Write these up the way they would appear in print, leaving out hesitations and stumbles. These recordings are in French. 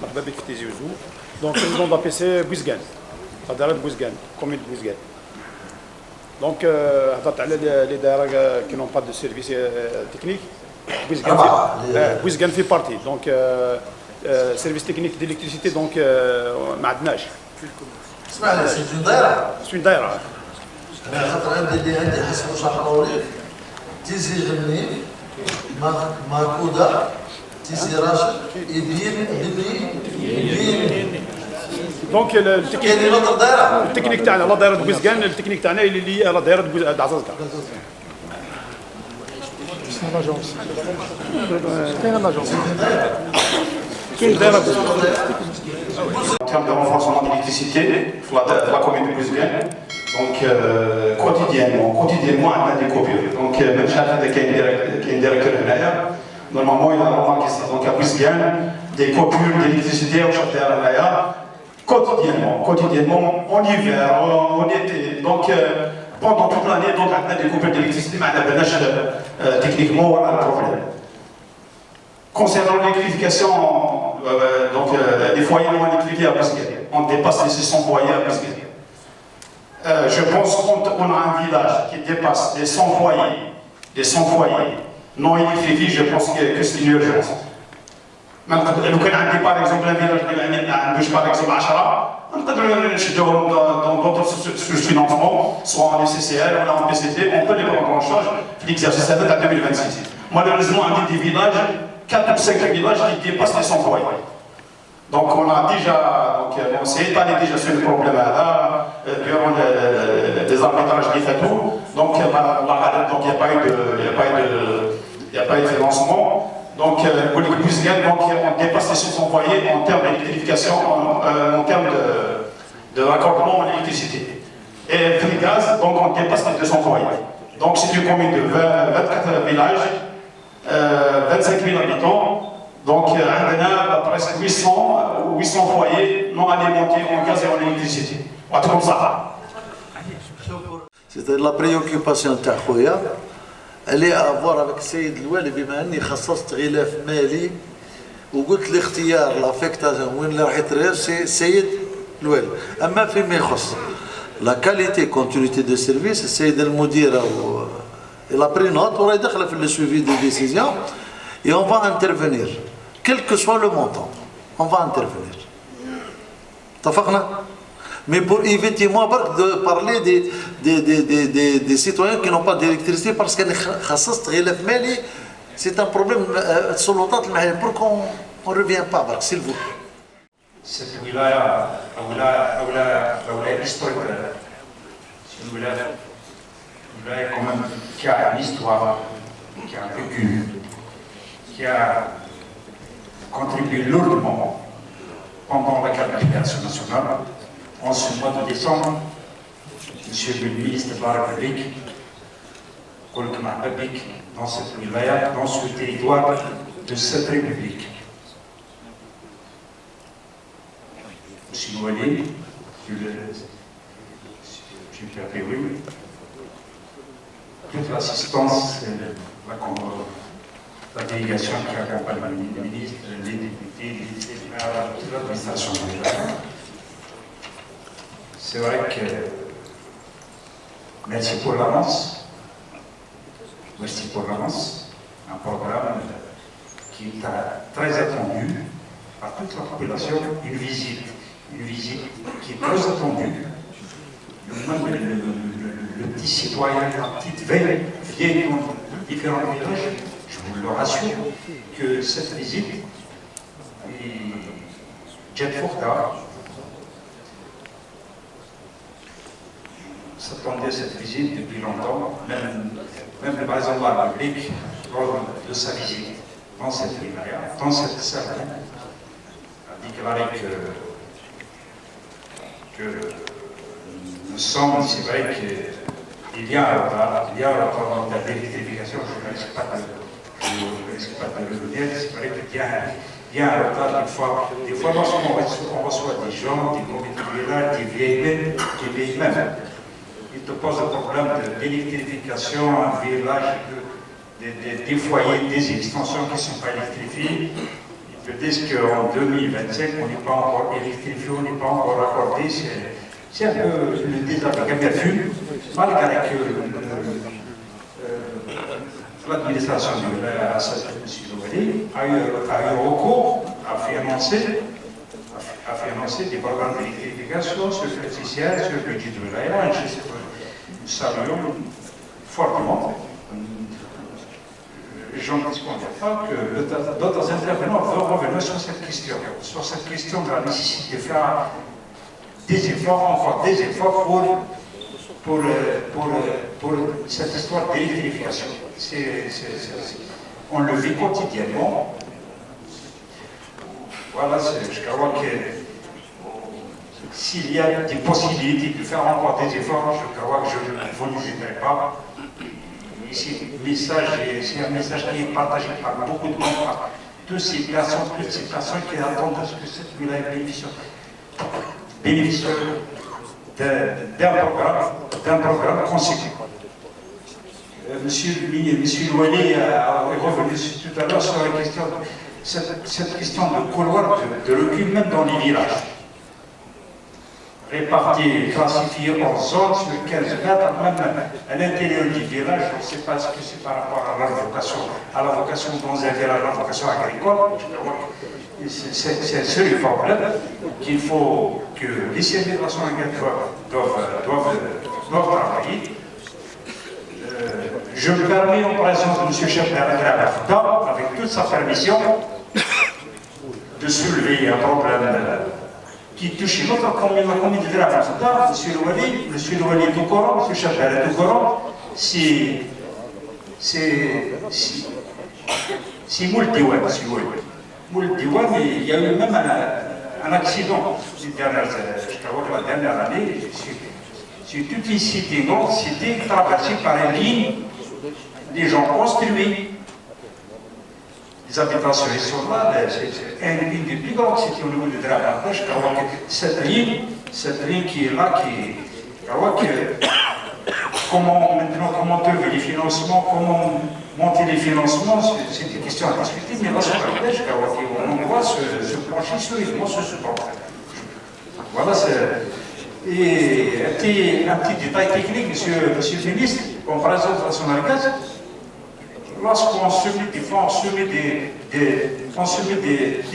مرحبا بك في تيزي وزو. دونك بريزيدون دو بي بوزكان، لا دائره بوزكان، كومين بوزكان. دونك هضرت على لي دائره كي نون با دو سيرفيس تكنيك. بوزكان في بارتي دونك سيرفيس تكنيك ديليكتريسيتي دونك ما عندناش. اسمع لي سي اون دايره. سي اون دايره. انا خاطر عندي حسب واش عطاو لي تيزي غني ماركودا تيزي راشد يبين دونك التكنيك تاعنا لا دايره بوزكان، التكنيك تاعنا اللي لا دايره دعزازكا. شنو لاجونس؟ كاين لاجونس. كاين دايره en termes de renforcement d'électricité la commune de Bouzgane. Donc quotidiennement on a des coupures. Donc même chaque qui est directeur هنايا normalement il a remarqué ça. Donc à Bouzgane des coupures d'électricité au château هنايا quotidiennement en hiver en été. Donc pendant toute l'année donc on a des coupures d'électricité mais on n'a pas techniquement un problème. Concernant l'électrification, donc les foyers non électrifiés à Bouzgane, on dépasse les 600 foyers à Bouzgane. Je pense qu'on a un village qui dépasse les 100 foyers non électrifiés, je pense que c'est une urgence. لو كان عندي par exemple un village qui a par exemple 10 نقدر نشدوهم dans d'autres sous-financements, soit en SCCL ou en PCT, on peut les prendre en charge l'exercice à 2026. Malheureusement, on a des villages 4 ou 5 villages qui dépassent les 100 foyers. Donc on a déjà, on s'est étalé déjà sur le problème là, durant les arbitrages des FATO, donc il n'y a pas eu de financement. Donc on dépasse les 100 foyers en termes d'électrification, en termes de raccordement en électricité. Et le gaz, donc on dépasse les 200 foyers. Donc c'est une commune de 24 villages. 25 000 habitants, donc on a presque 800 foyers non alimentés en gaz et en électricité. Comme ça. C'était la préoccupation تاع خويا اللي افوار avec السيد الوالي بما اني خصصت غلاف مالي وقلت الاختيار لافيكتاسيون وين اللي راح يترير سي السيد الوالي. اما فيما يخص لا كاليتي كونتينيتي دو سيرفيس السيد المدير il a pris note, on a fait le suivi des décisions et on va intervenir, quel que soit le montant, on va intervenir. Mais pour éviter moi de parler des citoyens qui n'ont pas d'électricité parce que c'est un problème pour qu'on ne revienne pas, s'il vous plaît. Cette wilaya historique, c'est une wilaya quand même qui a une histoire, qui a vécu, qui a contribué lourdement pendant la qualification nationale. En ce mois de décembre, Monsieur le ministre de la République, dans cette wilaya, dans ce territoire de cette République. Monsieur Nouali, je peux oui. Toute l'assistance, la délégation qui accompagne le ministre, les députés, toute l'administration. C'est vrai que merci pour l'avance. Merci pour l'avance. Un programme qui est très attendu par toute la population. Une visite qui est très attendue. Le petit citoyen, la petite vieille dans différents villages, je vous le rassure que cette visite est jet forta. S'attendait à cette visite depuis longtemps, même le président de la République, lors de sa visite dans cette wilaya, dans cette salle, a déclaré que nous sommes, c'est vrai qu'il y a un retard dans l'électrification, je ne risque pas de le dire, c'est vrai qu'il y a un retard des fois lorsqu'on reçoit des gens, des comités de village, des vieilles mêmes, ils te posent le problème d'électrification, un village, des foyers, des extensions qui ne sont pas électrifiées, je dis qu'en 2025, on n'est pas encore électrifié, on n'est pas encore accordé. C'est un peu le désordre amertume, malgré que l'administration de la M. a eu recours à financer des programmes d'électrification sur le logiciel, sur le budget de l'AIA. Nous saluons fortement. Je ne dis pas que d'autres intervenants vont revenir sur cette question de la nécessité de faire des efforts, encore des efforts pour cette histoire d'électrification. On le vit quotidiennement. Voilà, je crois que s'il y a des possibilités de faire encore des efforts, je crois que vous n'hésiterez pas. C'est un message qui est partagé par beaucoup de monde, par toutes ces personnes qui attendent à ce que cette wilaya bénéficie d'un programme conséquent. Monsieur Louali est revenu tout à l'heure sur la question, cette question de couloir de recul, même dans les villages. Répartis, classifiés en zones sur 15 mètres, même à l'intérieur du village, je ne sais pas ce que c'est par rapport à la vocation dans un village, la vocation agricole. C'est un seul problème qu'il faut que les services de la santé doivent travailler. Je me permets en présence de M. Chepner avec toute sa permission, de soulever un problème qui touche notre commune, la commune de Drap. M. Louali est au courant, M. Chepner est au courant, c'est Mouldiouane, M. Louali. Mouldiouane, il y a eu même un accident la dernière année. C'est toute une cité, non, cité traversée par une ligne, les gens construits, les habitations, ils sont là, c'est une des plus grandes cités au niveau de Drap. Je crois que cette ligne qui est là, je crois que comment trouver les financements, comment monter les financements, c'est une question à discuter, mais là, je crois qu'on doit se pencher sérieusement sur ce problème. Voilà, et un petit détail technique, monsieur le ministre, en présence de la Sonargaz, lorsqu'on soumet des fonds, on soumet des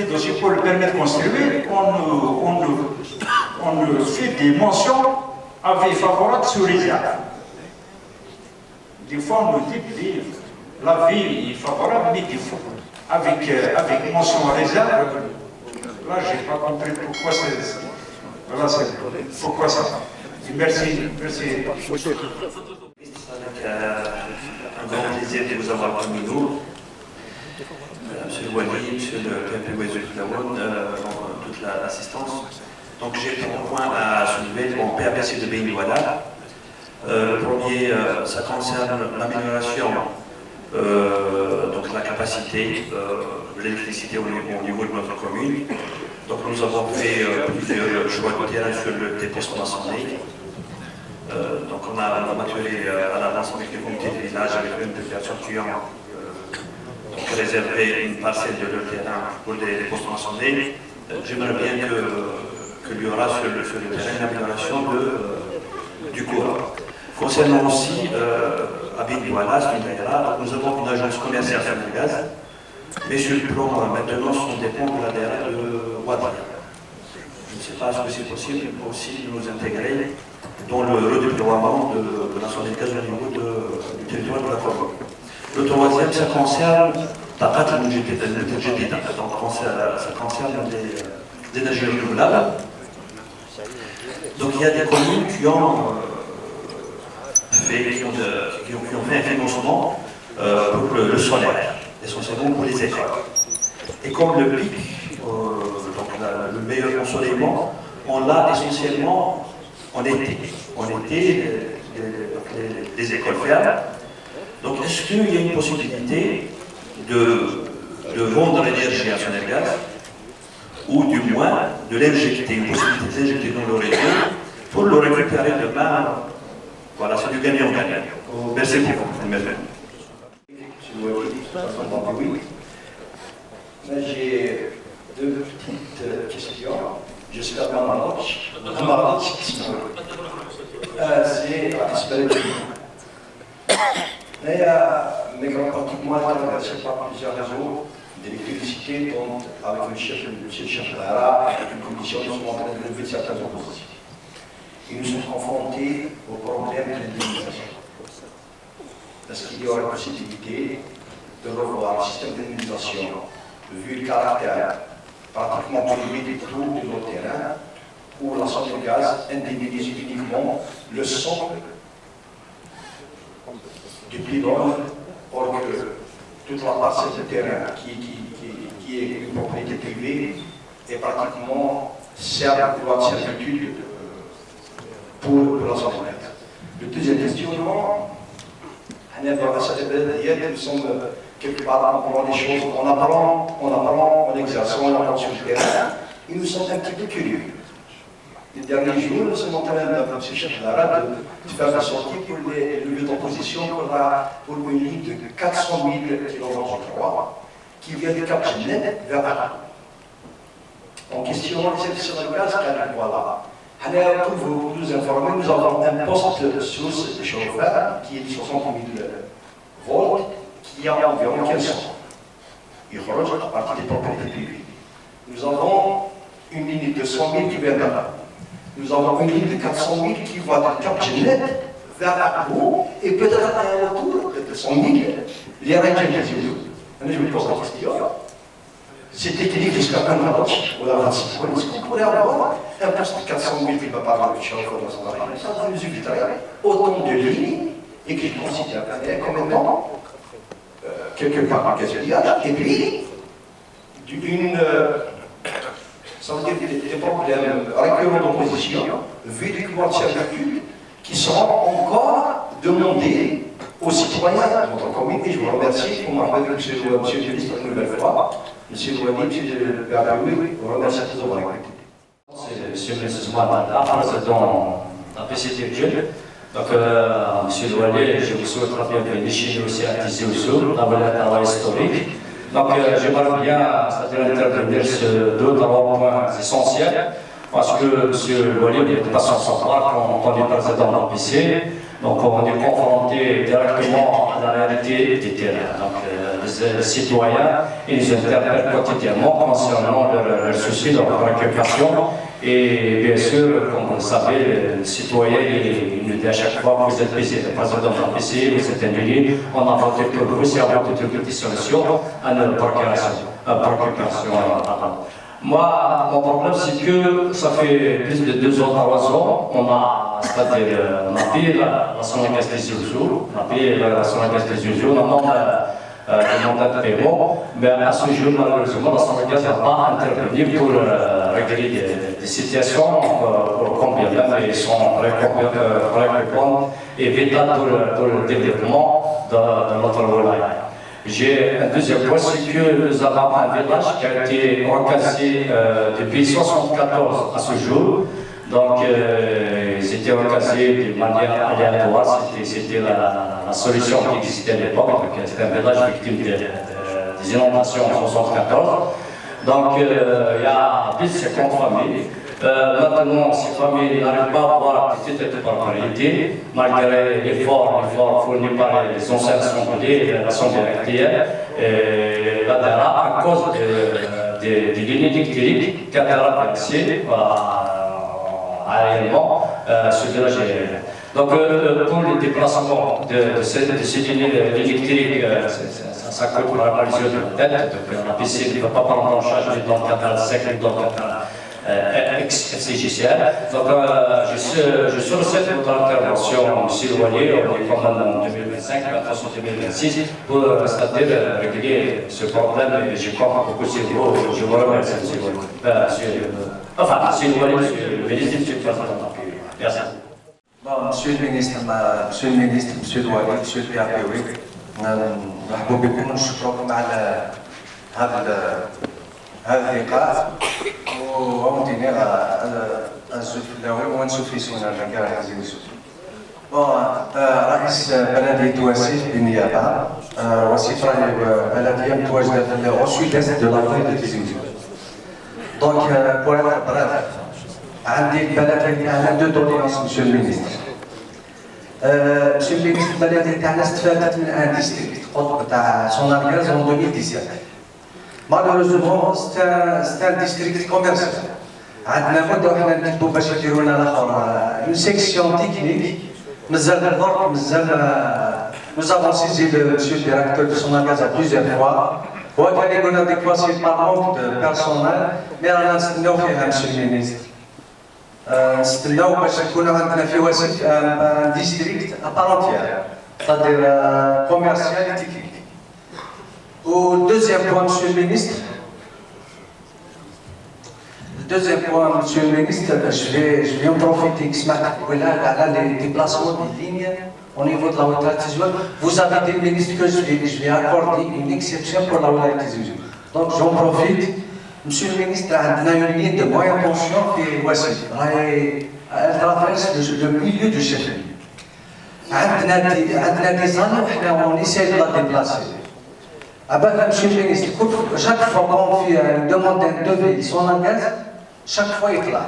dossiers pour le permis de construire, on nous fait des mentions avis favorables sur les actes. Des fois, on nous dit que l'avis est favorable, mais des fois, avec mention réserve, là, je n'ai pas compris pourquoi c'est. Voilà, pourquoi ça. Merci. Avec un grand plaisir de vous avoir parmi nous, M. Louali, M. le PMP Ouest de Tlaouane, toute l'assistance. Donc j'ai trois points à soulever. Mon PAPC de Béni-Douala. Le premier, ça concerne l'amélioration donc la capacité de l'électricité au niveau de notre commune. Donc nous avons fait plusieurs choix de terrain sur le dépôt maçonné. Donc on a maturé à l'avance avec les comités de village, avec une population qui ont réservé une parcelle de leur terrain pour des postes maçonnés. J'aimerais bien qu'il y aura sur le terrain une amélioration du courant. Concernant aussi à Béni-Douala, nous avons une agence commerciale sur le gaz, mais sur le plan maintenant, on dépend de la DRA de Ouadra. Je ne sais pas si c'est possible aussi de nous intégrer dans le redéploiement de la zone de gaz au niveau du territoire de la commune. Le troisième, ça concerne la part de l'EGT, donc ça concerne des énergies renouvelables. Donc il y a des communes qui ont fait un financement pour le solaire, essentiellement pour les écoles. Et comme le pic, donc le meilleur ensoleillement, on l'a essentiellement en été. En été, les écoles ferment. Donc est-ce qu'il y a une possibilité de vendre l'énergie à Sonargaz, ou du moins de l'injecter, une possibilité de l'injecter dans le réseau pour le récupérer demain? Voilà, c'est du gagnant-gagnant. Merci beaucoup. Merci. Oui. J'ai deux petites questions. J'espère que Maroc, c'est mais pratiquement traversé par plusieurs réseaux d'électricité, dont avec le chef Dara, avec une commission, nous sommes en train de lever certaines oppositions. Et nous sommes confrontés au problème de l'indemnisation. Est-ce qu'il y aurait possibilité de revoir le système d'indemnisation, vu le caractère pratiquement privé du tout de nos terrains, où la zone de gaz indemnise uniquement le socle du pylône, or que toute la parcelle de terrain qui est une propriété privée est pratiquement loi de servitude pour la zone de gaz. Le deuxième questionnement, nous sommes quelque part, on apprend des choses, on apprend, on exerce, on apprend sur le terrain, et nous sommes un petit peu curieux. Les derniers jours, nous sommes en train de faire des sorties pour les lieux d'opposition pour une ligne de 400 000 km qui vient du Cap Genet vers Arles. En question, les services de gaz, voilà. Pour vous informer, nous avons un poste source de chauffeur qui est de 60 000 volts, qui a environ 15 ans. Il rejoint à partir des propriétés privées. Nous avons une ligne de 100 000 qui vient d'Arles. Nous avons une ligne de 400 000 qui va de Cap Genet vers Arles et peut-être un retour de 100 000 les règles de je me pose la question. C'est technique jusqu'à un an, ou la est-ce qu'on pourrait avoir un poste de 400 000 qui va parler de chauffeur dans son appareil, ça nous éviterait autant de lignes et qu'il considère comme étant quelque part un gaspillage, et puis ça veut dire des problèmes récurrents d'opposition, vu du pouvoir de servitude, qui seront encore demandés aux citoyens de notre commune. Et je vous remercie pour m'avoir monsieur le ministre une nouvelle fois. Monsieur Louani, monsieur le Berbaoui, vous remercie de nous avoir écoutés. C'est monsieur le ministre président de la PCT Jeune. Donc, monsieur Louani, je vous souhaite la bienvenue chez nous aussi à Tizi Ouzou, la valeur historique. Donc, j'aimerais bien intervenir sur deux points essentiels, parce que M. Louani est pas sans savoir quand on est président de l'APC, donc on est confronté directement à la réalité des terrains. Donc, les citoyens, ils interpellent quotidiennement concernant leurs soucis, leurs préoccupations. Et bien sûr, comme vous le savez, les citoyens, ils nous disent à chaque fois que vous êtes président de l'APC, vous êtes un on a voté pour vous, c'est à vous de trouver des solutions à nos préoccupations. Moi, mon problème, c'est que ça fait plus de 2 ans, 3 ans, on a payé la Sonagaz des Ouzou, on a payé la Sonagaz des Ouzou, on demande le mandat de paiement, mais à ce jour, malheureusement, la Sonagaz n'a pas intervenu pour régler des situations, combien même ils sont préoccupants et vitales pour le développement de notre wilaya. J'ai un deuxième point, c'est que nous avons un village qui a été recassé depuis 1974 à ce jour. Donc, ils étaient recassés de manière aléatoire, c'était la solution qui existait à l'époque. C'était un village victime des inondations en 1974. Donc, il y a plus de 50 familles. Maintenant, ces familles n'arrivent pas à avoir des titres de propriété, malgré l'effort fourni par les anciens assemblées, l'Assemblée actuelle, à cause des lignes électriques qui ont été versées aériennement sur le village. Donc, pour les déplacements de ces lignes électriques, ça coûte pour la mesure de la tête. Donc, la PC ne peut pas prendre en charge les dons canal sec, les dons canal FCJCL. Donc, je sollicite votre intervention, M. Louani, on est quand même en 2025, maintenant en 2026, pour c'est-à-dire régler ce problème. Et je crois beaucoup sur vous. Je vous remercie, M. Louani. Enfin, M. Louani, M. le ministre, M. le président. Merci. Bon, Monsieur le ministre, Monsieur Louani, Monsieur le PRPW, نرحبوا بكم ونشكركم على هذا اللقاء ومدينة الزوج الفلاوي ونسوفي سونا المكان هذه الزوج. رئيس بلدية واسيف بالنيابة وسيف بلدية متواجدة في السود-est de la ville de Tizi Ouzou. Donc, pour être bref, عندي البلد تاعنا دو دوليونس مسيو المينيستر. مسيو المينيستر البلد تاعنا استفادت من ان ديستريكت قطب تاع سونارغاز en 2017. Malheureusement, c'est un district commercial. عندنا مده وحنا نكتبوا باش يديروا لنا الاخر une section technique. مازال الضرب مازال nous avons saisi le monsieur le directeur de Sonargaz à plusieurs fois. وكان يقول لنا ديك fois par manque de personnel, mais رانا نستناو فيها monsieur le ministre. نستناو باش نكونوا عندنا في وسط un district à part entière, c'est-à-dire commercial et technique. Au deuxième point, monsieur le ministre, je vais en profiter les déplacements des lignes au niveau de la Wilaya Tizi Ouzou. Vous avez dit, ministre, que je vais accorder une exception pour la Wilaya Tizi Ouzou. Donc j'en profite. Monsieur le ministre, on a une ligne de moyenne tension qui est voici. Elle traverse le milieu du chef-lieu. On a des années, on essaie de la déplacer. Ah ben, monsieur le ministre, chaque fois qu'on fait une demande d'un devis sur un gaz, chaque fois il est là.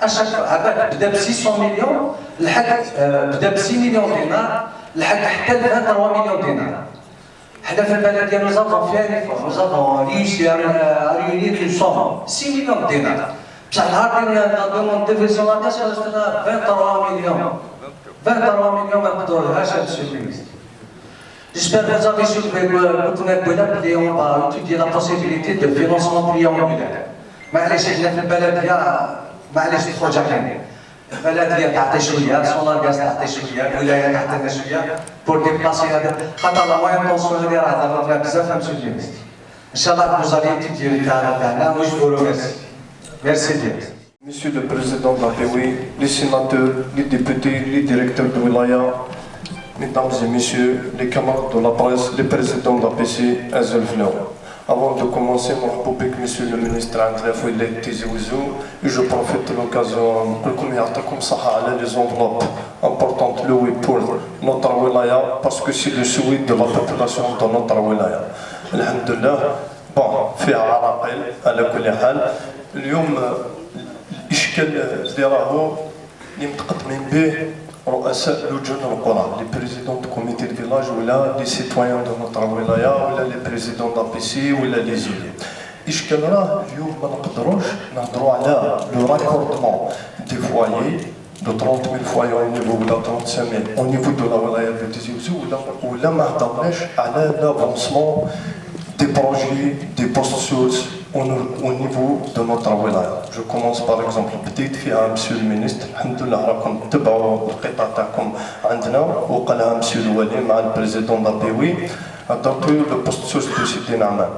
À chaque fois, ah ben, بدأ ب 600 millions, بدأ ب 6 millions دينار, لحد حتى 23 millions دينار. حنا في البلد ديالنا nous avons réussi à réunir une somme 6 millions de dinars. بصح نهار ديال لا demande de devis sur un gaz, خرجنا 23 millions. 23 millions ما نقدروهاش monsieur le ministre. J'espère que vous avez soulevé et on va étudier la possibilité de financement triangulaire. معليش احنا في البلد معليش تخرج علينا. البلد تعطي شويه، سونارغاز تعطي شويه، الولايه تعطينا شويه بور ديبلاسي هذا، خاطر لا موين طونسيون هذه راه هضرنا فيها بزاف مسيو المينيستر. ان شاء الله vous allez étudier le cas تاعنا و je vous remercie. Merci bien. Monsieur le Président de la PWI, les sénateurs, les députés, les directeurs de wilaya, Mesdames et Messieurs, les camarades de la presse, les présidents de la PC, Azel Flair. Avant de commencer, Monsieur le ministre André Fouillet Tizi Ouzou, et je profite de l'occasion de les enveloppes importantes pour notre wilaya, parce que c'est le souhait de la population de notre wilaya. Alhamdulillah, bon, fait à rappel, à la كل اليوم الإشكال اللي راهو اللي متقدمين به رؤساء لجان القرى، لي بريزيدون دو كوميتي دو فيلاج ولا لي سيتويان دو نوتر ولايه ولا لي بريزيدون دا بي سي ولا لي زيلي. الإشكال راه اليوم ما نقدروش نهضروا على لو راكوردمون دي فوايي دو 30,000 فوايي او نيفو ولا 35,000 او نيفو دو لا ولايه دو تيزي وزو ولا ما هضرناش على لافونسمون دي بروجي دي بوست سورس au niveau de notre wilaya. Je commence par exemple بديت فيها مسيو المينيستر، الحمد لله راكم تتبعوا القطع تاعكم عندنا وقالها مسيو الوالي مع البريزيدون دا بيوي هضرتو لو بوست سورس دو سيدي نعمان.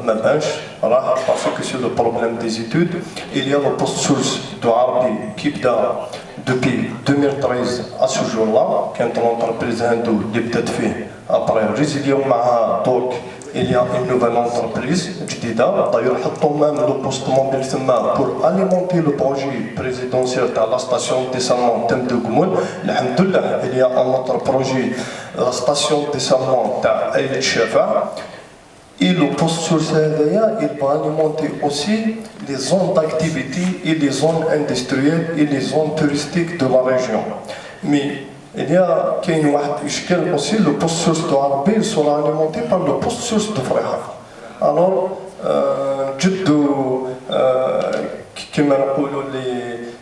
ما بانش راه باسكو سي لو بروبليم دي زيتود il y a le post source de عربي qui بدا depuis 2013 à ce jour-là كانت l'entreprise هندو اللي بدات فيه après ريزيليو معها دونك il y a une nouvelle entreprise جديدة d'ailleurs حطوا même le poste mobile تما pour alimenter le projet présidentiel تاع la station de dessalement تم de Goumoul. الحمد لله il y a un autre projet la station de dessalement تاع Aïd Chafa. Et le poste source هذايا il va alimenter aussi les zones d'activité et les zones industrielles et les zones touristiques de la région. Mais il y a كاين واحد إشكال aussi le poste source de Arabi sera alimenté par le poste source de Freiha. Alors نجدوا كما نقولوا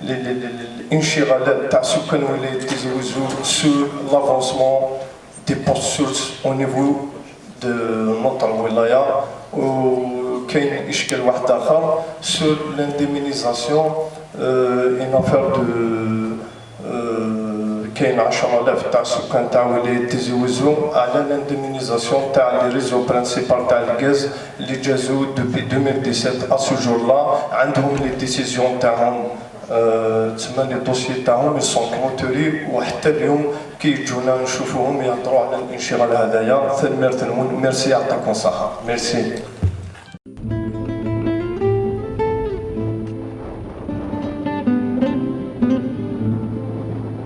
الانشغالات تاع سكان ولاية تيزي وزو sur l'avancement des postes sources au niveau de notre wilaya. وكاين إشكال واحد آخر sur l'indemnisation une affaire de كاين 10,000 تاع سكان تاع ولاية تيزي وزو على لاندمينيزاسيون تاع لي ريزو برينسيبال تاع الغاز اللي جازو دوبي 2017 ا سو جور لا عندهم لي ديسيزيون تاعهم تسمى لي دوسيي تاعهم يسون كلوتوري وحتى اليوم كي يجونا نشوفوهم يهضروا على الانشغال هذايا ثمير تنمون. ميرسي يعطيكم الصحة. ميرسي.